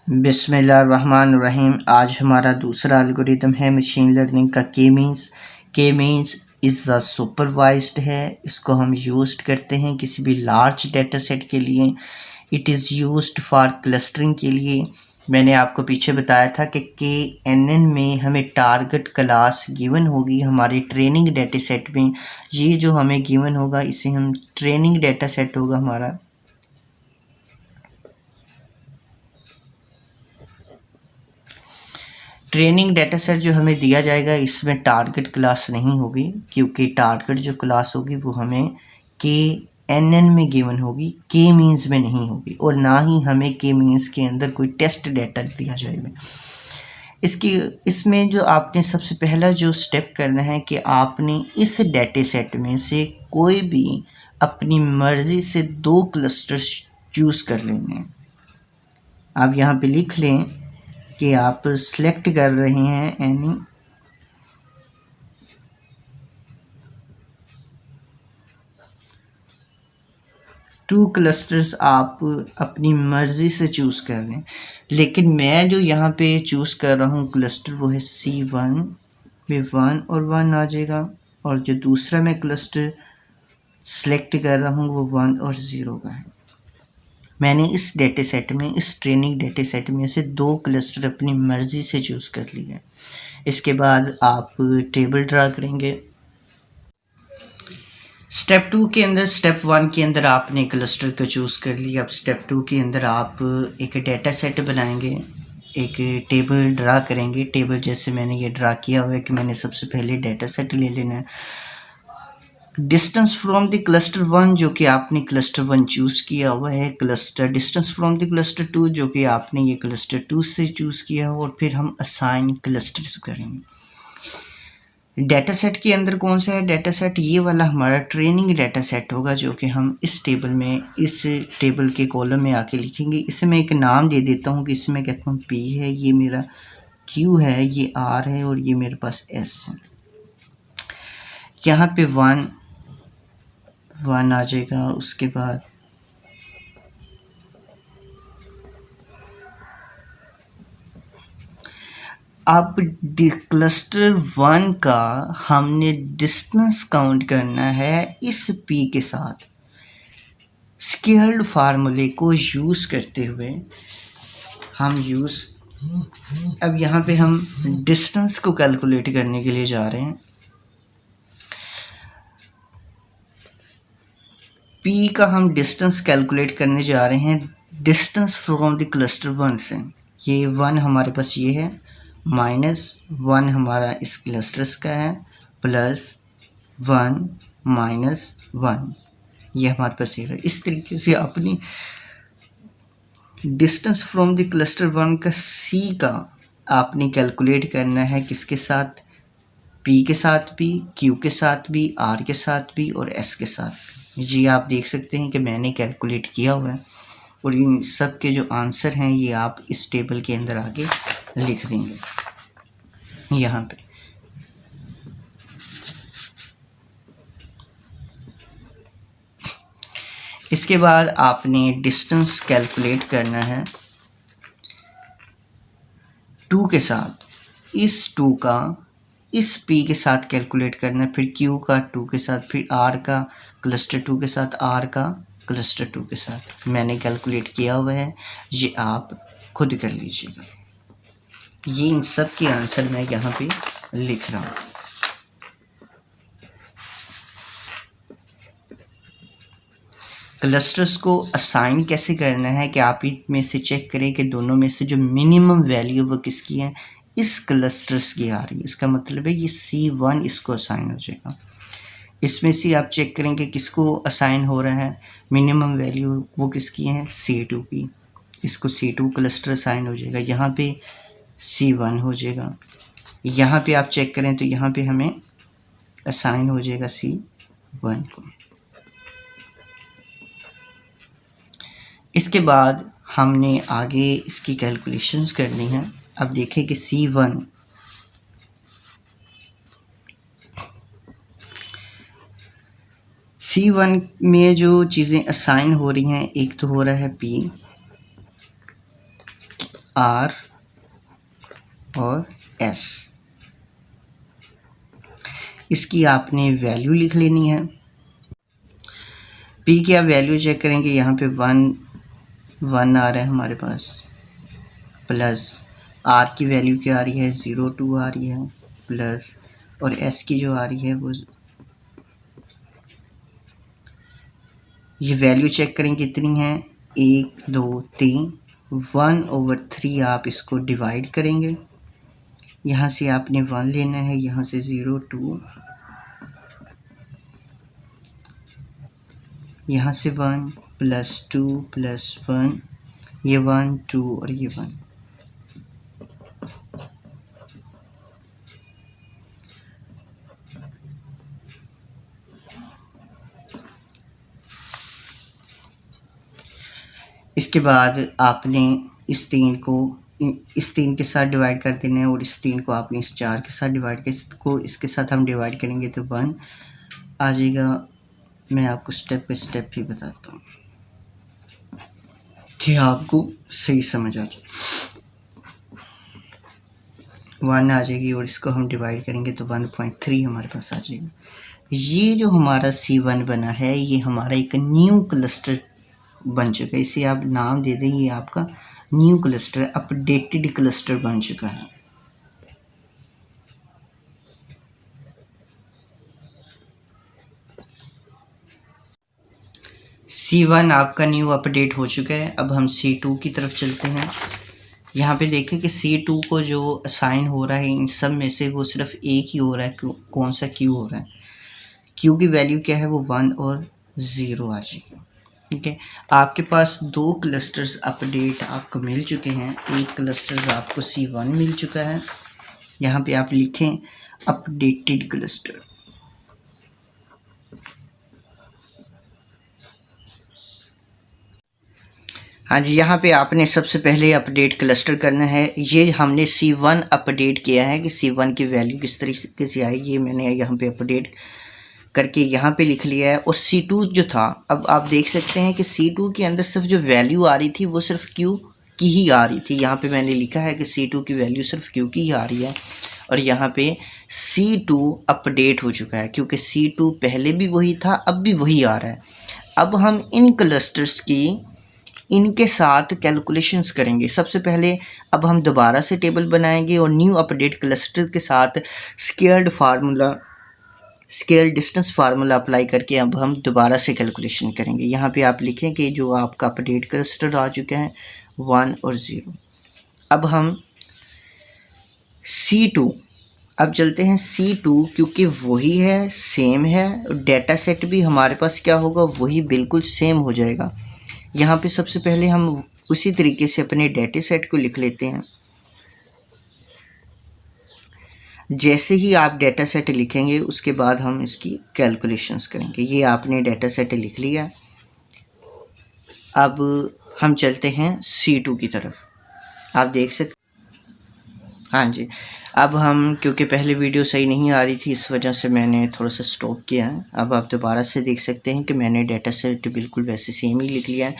बिस्मिल्लाहिर्रहमानिर्रहीम। आज हमारा दूसरा एल्गोरिदम है मशीन लर्निंग का के मीन्स। के मीन्स इज़ अ सुपरवाइज्ड है। इसको हम यूज़ करते हैं किसी भी लार्ज डेटा सेट के लिए। It is used for clustering के लिए। मैंने आपको पीछे बताया था कि KNN में हमें टारगेट क्लास गिवन होगी हमारे ट्रेनिंग डेटा सेट में। ये जो हमें गिवन होगा इसे हम ट्रेनिंग डेटा सेट होगा हमारा। ट्रेनिंग डेटा सेट जो हमें दिया जाएगा इसमें टारगेट क्लास नहीं होगी, क्योंकि टारगेट जो क्लास होगी वो हमें KNN में गिवन होगी, के मीन्स में नहीं होगी। और ना ही हमें के मीन्स के अंदर कोई टेस्ट डेटा दिया जाएगा। इसमें जो आपने सबसे पहला जो स्टेप करना है कि आपने इस डेटा सेट में से कोई भी अपनी मर्ज़ी से 2 क्लस्टर्स चूज़ कर लेने हैं। आप यहाँ पे लिख लें कि आप सिलेक्ट कर रहे हैं एनी 2 क्लस्टर्स आप अपनी मर्ज़ी से चूज़ कर लें। लेकिन मैं जो यहाँ पे चूज़ कर रहा हूँ क्लस्टर वो है C1 में 1 और 1 आ जाएगा, और जो दूसरा मैं क्लस्टर सेलेक्ट कर रहा हूँ वो 1 और 0 का है। मैंने इस डेटा सेट में, इस ट्रेनिंग डेटा सेट में से 2 क्लस्टर अपनी मर्ज़ी से चूज़ कर लिए। इसके बाद आप टेबल ड्रा करेंगे। स्टेप 2 के अंदर, स्टेप 1 के अंदर आपने क्लस्टर को चूज़ कर लिया। अब स्टेप 2 के अंदर आप एक डेटा सेट बनाएंगे, एक टेबल ड्रा करेंगे। टेबल जैसे मैंने ये ड्रा किया हुआ है कि मैंने सबसे पहले डेटा सेट ले लेना है। डिस्टेंस फ्रॉम द क्लस्टर 1 जो कि आपने क्लस्टर 1 चूज़ किया हुआ है, cluster distance from the cluster 2 जो कि आपने ये क्लस्टर 2 से चूज़ किया हो, और फिर हम असाइन क्लस्टर्स करेंगे। डेटा सेट के अंदर कौन सा है डेटा सेट? ये वाला हमारा ट्रेनिंग डेटा सेट होगा, जो कि हम इस टेबल में, इस टेबल के कॉलम में आके लिखेंगे। इसे मैं एक नाम दे देता हूँ कि इसमें कहता हूँ P है, ये मेरा Q है, ये R है, और ये मेरे पास S है। यहाँ पे 1 आ जाएगा। उसके बाद अब क्लस्टर 1 का हमने डिस्टेंस काउंट करना है इस P के साथ। स्केल्ड फार्मूले को यूज़ करते हुए हम अब यहाँ पे हम डिस्टेंस को कैलकुलेट करने के लिए जा रहे हैं। P का हम डिस्टेंस कैलकुलेट करने जा रहे हैं डिस्टेंस फ्रॉम द क्लस्टर 1 से। ये 1 हमारे पास ये है, -1 हमारा इस क्लस्टर्स का है, +1 -1 ये हमारे पास ये है। इस तरीके से अपनी डिस्टेंस फ्रॉम द क्लस्टर 1 का C का आपने कैलकुलेट करना है किसके साथ? P के साथ भी, Q के साथ भी, R के साथ भी, और S के साथ भी। जी आप देख सकते हैं कि मैंने कैलकुलेट किया हुआ है, और इन सब के जो आंसर हैं ये आप इस टेबल के अंदर आगे लिख देंगे यहाँ पे। इसके बाद आपने डिस्टेंस कैलकुलेट करना है 2 के साथ। इस 2 का इस P के साथ कैलकुलेट करना है, फिर Q का 2 के साथ, फिर R का क्लस्टर 2 के साथ, R का क्लस्टर 2 के साथ। मैंने कैलकुलेट किया हुआ है, ये आप खुद कर लीजिएगा। ये इन सब के आंसर मैं यहाँ पे लिख रहा हूँ। क्लस्टर्स को असाइन कैसे करना है कि आप इनमें से चेक करें कि दोनों में से जो मिनिमम वैल्यू वो किसकी है, इस क्लस्टर्स की आ रही है। इसका मतलब है ये C1 इसको असाइन हो जाएगा। इसमें से आप चेक करेंगे किसको असाइन हो रहा है मिनिमम वैल्यू, वो किसकी है? C2 की। इसको C2 क्लस्टर असाइन हो जाएगा। यहाँ पे C1 हो जाएगा। यहाँ पे आप चेक करें तो यहाँ पे हमें असाइन हो जाएगा C1 को। इसके बाद हमने आगे इसकी कैलकुलेशंस करनी है। अब देखें कि C1 में जो चीज़ें असाइन हो रही हैं, एक तो हो रहा है P, R और S। इसकी आपने वैल्यू लिख लेनी है। P की आप वैल्यू चेक करेंगे, यहाँ पे 1 आ रहा है हमारे पास, प्लस R की वैल्यू क्या आ रही है, 0.2 आ रही है, प्लस और S की जो आ रही है वो, ये वैल्यू चेक करें कितनी है, 1 2 3, 1/3 आप इसको डिवाइड करेंगे। यहाँ से आपने 1 लेना है, यहाँ से 0.2, यहाँ से 1 प्लस 2 प्लस 1, ये 1 2 और ये 1। इसके बाद आपने इस 3 को इस 3 के साथ डिवाइड कर देना है और इस 3 को आपने इस 4 के साथ डिवाइड कर, इसको इसके साथ हम डिवाइड करेंगे तो 1 आ जाएगा। मैं आपको स्टेप बाय स्टेप ही बताता हूँ कि आपको सही समझ आ जाए। 1 आ जाएगी और इसको हम डिवाइड करेंगे तो 1.3 हमारे पास आ जाएगा। ये जो हमारा C1 बना है, ये हमारा एक न्यू क्लस्टर बन चुका है। इसे आप नाम दे दें, ये आपका न्यू क्लस्टर, अपडेटेड क्लस्टर बन चुका है। C1 आपका न्यू अपडेट हो चुका है। अब हम C2 की तरफ चलते हैं। यहाँ पे देखें कि C2 को जो असाइन हो रहा है इन सब में से वो सिर्फ एक ही हो रहा है, कौन सा Q हो रहा है। Q की वैल्यू क्या है, वो 1 और 0 आ जाएगी। ठीक है, आपके पास 2 क्लस्टर्स अपडेट आपको मिल चुके हैं। एक क्लस्टर्स आपको C1 मिल चुका है, यहाँ पे आप लिखें अपडेटेड क्लस्टर। हाँ जी, यहाँ पे आपने सबसे पहले अपडेट क्लस्टर करना है। ये हमने C1 अपडेट किया है कि C1 की वैल्यू किस तरीके से आएगी, मैंने यहाँ पे अपडेट करके यहाँ पे लिख लिया है। और C2 जो था, अब आप देख सकते हैं कि C2 के अंदर सिर्फ जो वैल्यू आ रही थी वो सिर्फ Q की ही आ रही थी। यहाँ पे मैंने लिखा है कि C2 की वैल्यू सिर्फ Q की ही आ रही है और यहाँ पे C2 अपडेट हो चुका है क्योंकि C2 पहले भी वही था, अब भी वही आ रहा है। अब हम इन क्लस्टर्स की इनके साथ कैलकुलेशंस करेंगे। सबसे पहले अब हम दोबारा से टेबल बनाएंगे और न्यू अपडेट क्लस्टर के साथ स्केल डिस्टेंस फार्मूला अप्लाई करके अब हम दोबारा से कैलकुलेशन करेंगे। यहाँ पे आप लिखें कि जो आपका अपडेट क्लस्टर आ चुका है 1 और 0। अब हम C2, अब चलते हैं C2, क्योंकि वही है, सेम है, डेटा सेट भी हमारे पास क्या होगा, वही बिल्कुल सेम हो जाएगा। यहाँ पे सबसे पहले हम उसी तरीके से अपने डेटा सेट को लिख लेते हैं। जैसे ही आप डेटा सेट लिखेंगे उसके बाद हम इसकी कैलकुलेशंस करेंगे। ये आपने डेटा सेट लिख लिया। अब हम चलते हैं C2 की तरफ। आप देख सकते, हाँ जी, अब हम, क्योंकि पहले वीडियो सही नहीं आ रही थी इस वजह से मैंने थोड़ा सा स्टॉप किया है। अब आप दोबारा से देख सकते हैं कि मैंने डेटा सेट बिल्कुल वैसे सेम ही लिख लिया है।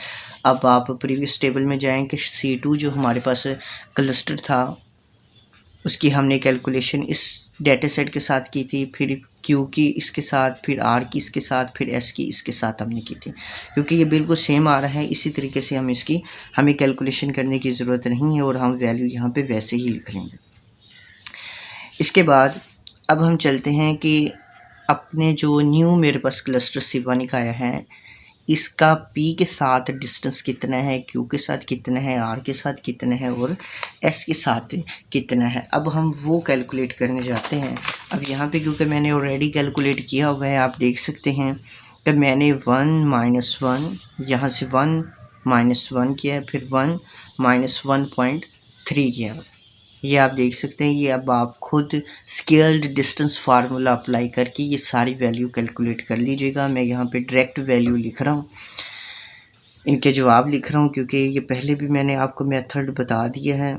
अब आप प्रीवियस टेबल में जाएं कि C2 जो हमारे पास क्लस्टर था उसकी हमने कैलकुलेशन इस डेटा सेट के साथ की थी, फिर Q की इसके साथ, फिर R की इसके साथ, फिर S की इसके साथ हमने की थी। क्योंकि ये बिल्कुल सेम आ रहा है, इसी तरीके से हमें कैलकुलेशन करने की ज़रूरत नहीं है और हम वैल्यू यहाँ पे वैसे ही लिख लेंगे। इसके बाद अब हम चलते हैं कि अपने जो न्यू मेरे पास क्लस्टर C1 का आया है, इसका P के साथ डिस्टेंस कितना है, Q के साथ कितना है, R के साथ कितना है और S के साथ कितना है। अब हम वो कैलकुलेट करने जाते हैं। अब यहाँ पे क्योंकि मैंने ऑलरेडी कैलकुलेट किया हुआ है, आप देख सकते हैं कि मैंने 1 - 1 यहाँ से 1 - 1 किया है, फिर 1 - 1.3 किया। ये आप देख सकते हैं। ये अब आप खुद स्केल्ड डिस्टेंस फार्मूला अप्लाई करके ये सारी वैल्यू कैलकुलेट कर लीजिएगा। मैं यहाँ पे डायरेक्ट वैल्यू लिख रहा हूँ, इनके जवाब लिख रहा हूँ, क्योंकि ये पहले भी मैंने आपको मेथड बता दिया है।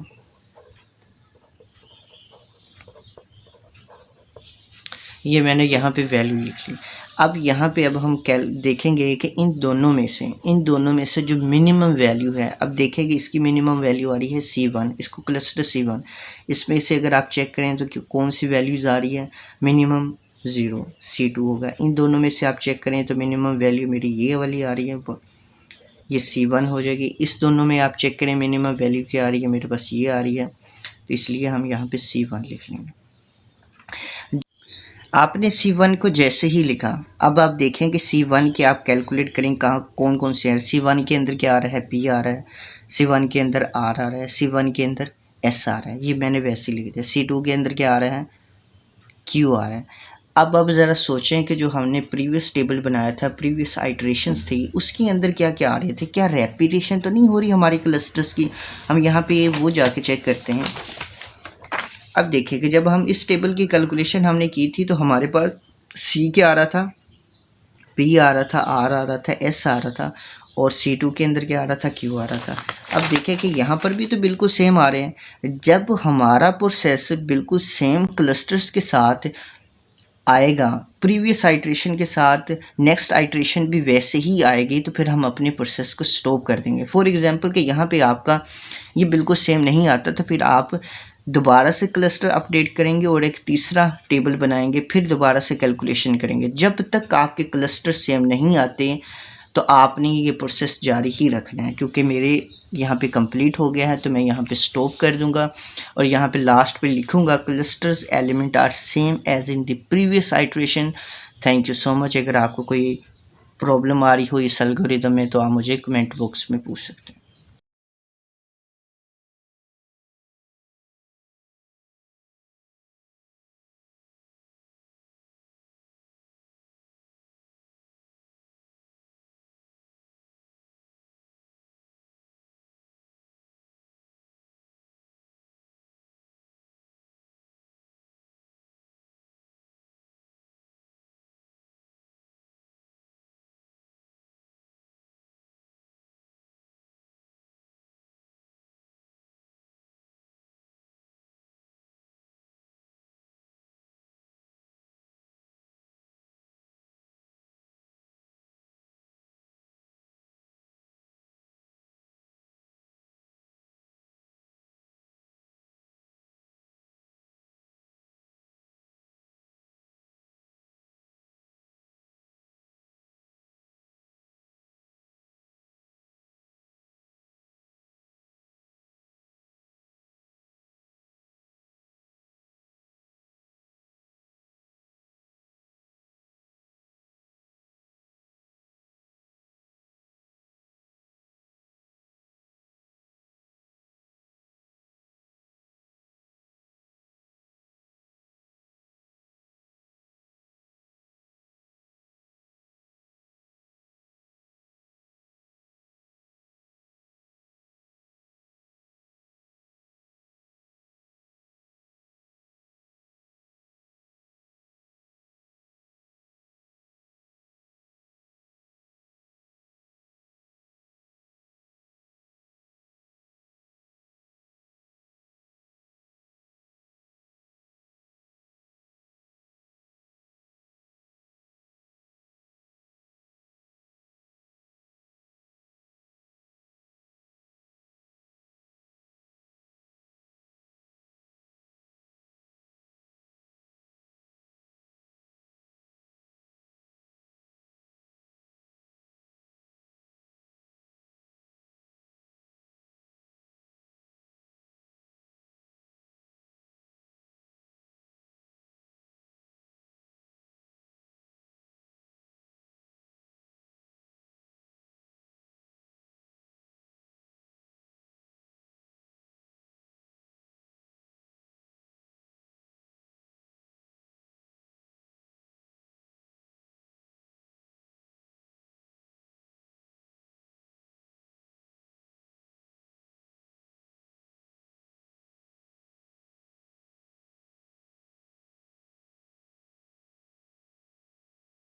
ये मैंने यहाँ पे वैल्यू लिख ली। अब यहाँ पे अब हम देखेंगे कि इन दोनों में से जो मिनिमम वैल्यू है, अब देखेंगे इसकी मिनिमम वैल्यू आ रही है C1, इसको क्लस्टर C1, इसमें से अगर आप चेक करें तो कौन सी वैल्यूज़ आ रही है, मिनिमम 0, C2 होगा। इन दोनों में से आप चेक करें तो मिनिमम वैल्यू मेरी ये वाली आ रही है, ये C1 हो जाएगी। इस दोनों में आप चेक करें मिनिमम वैल्यू क्या आ रही है, मेरे पास ये आ रही है, तो इसलिए हम यहाँ पे C1 लिख लेंगे। आपने C1 को जैसे ही लिखा, अब आप देखें कि C1 के आप कैलकुलेट करें कहाँ कौन कौन से हैं। C1 के अंदर क्या आ रहा है, P आ रहा है, C1 के अंदर R आ रहा है, C1 के अंदर S आ रहा है, ये मैंने वैसे लिख दिया। C2 के अंदर क्या आ रहा है, Q आ रहा है। अब ज़रा सोचें कि जो हमने प्रीवियस टेबल बनाया था, प्रीवियस आइट्रेशंस थी, उसके अंदर क्या क्या आ रहे थे, क्या रेपिटेशन तो नहीं हो रही हमारी क्लस्टर्स की। हम यहाँ पे वो जाके चेक करते हैं। अब देखिए कि जब हम इस टेबल की कैलकुलेशन हमने की थी तो हमारे पास C क्या आ रहा था, P आ रहा था, R आ रहा था, S आ रहा था, और C2 के अंदर क्या आ रहा था, Q आ रहा था। अब देखिए कि यहाँ पर भी तो बिल्कुल सेम आ रहे हैं। जब हमारा प्रोसेस बिल्कुल सेम क्लस्टर्स के साथ आएगा, प्रीवियस आइट्रेशन के साथ नेक्स्ट आइट्रेशन भी वैसे ही आएगी, तो फिर हम अपने प्रोसेस को स्टॉप कर देंगे। फॉर एग्जांपल कि यहाँ पे आपका ये बिल्कुल सेम नहीं आता, तो फिर आप दोबारा से क्लस्टर अपडेट करेंगे और एक तीसरा टेबल बनाएंगे, फिर दोबारा से कैलकुलेशन करेंगे। जब तक आपके क्लस्टर सेम नहीं आते तो आपने ये प्रोसेस जारी ही रखना है। क्योंकि मेरे यहाँ पे कंप्लीट हो गया है तो मैं यहाँ पे स्टॉप कर दूँगा और यहाँ पे लास्ट पे लिखूँगा clusters element are same as in the previous iteration. Thank you so much. अगर आपको कोई प्रॉब्लम आ रही हो इस एल्गोरिदम में तो आप मुझे कमेंट बॉक्स में पूछ सकते हैं।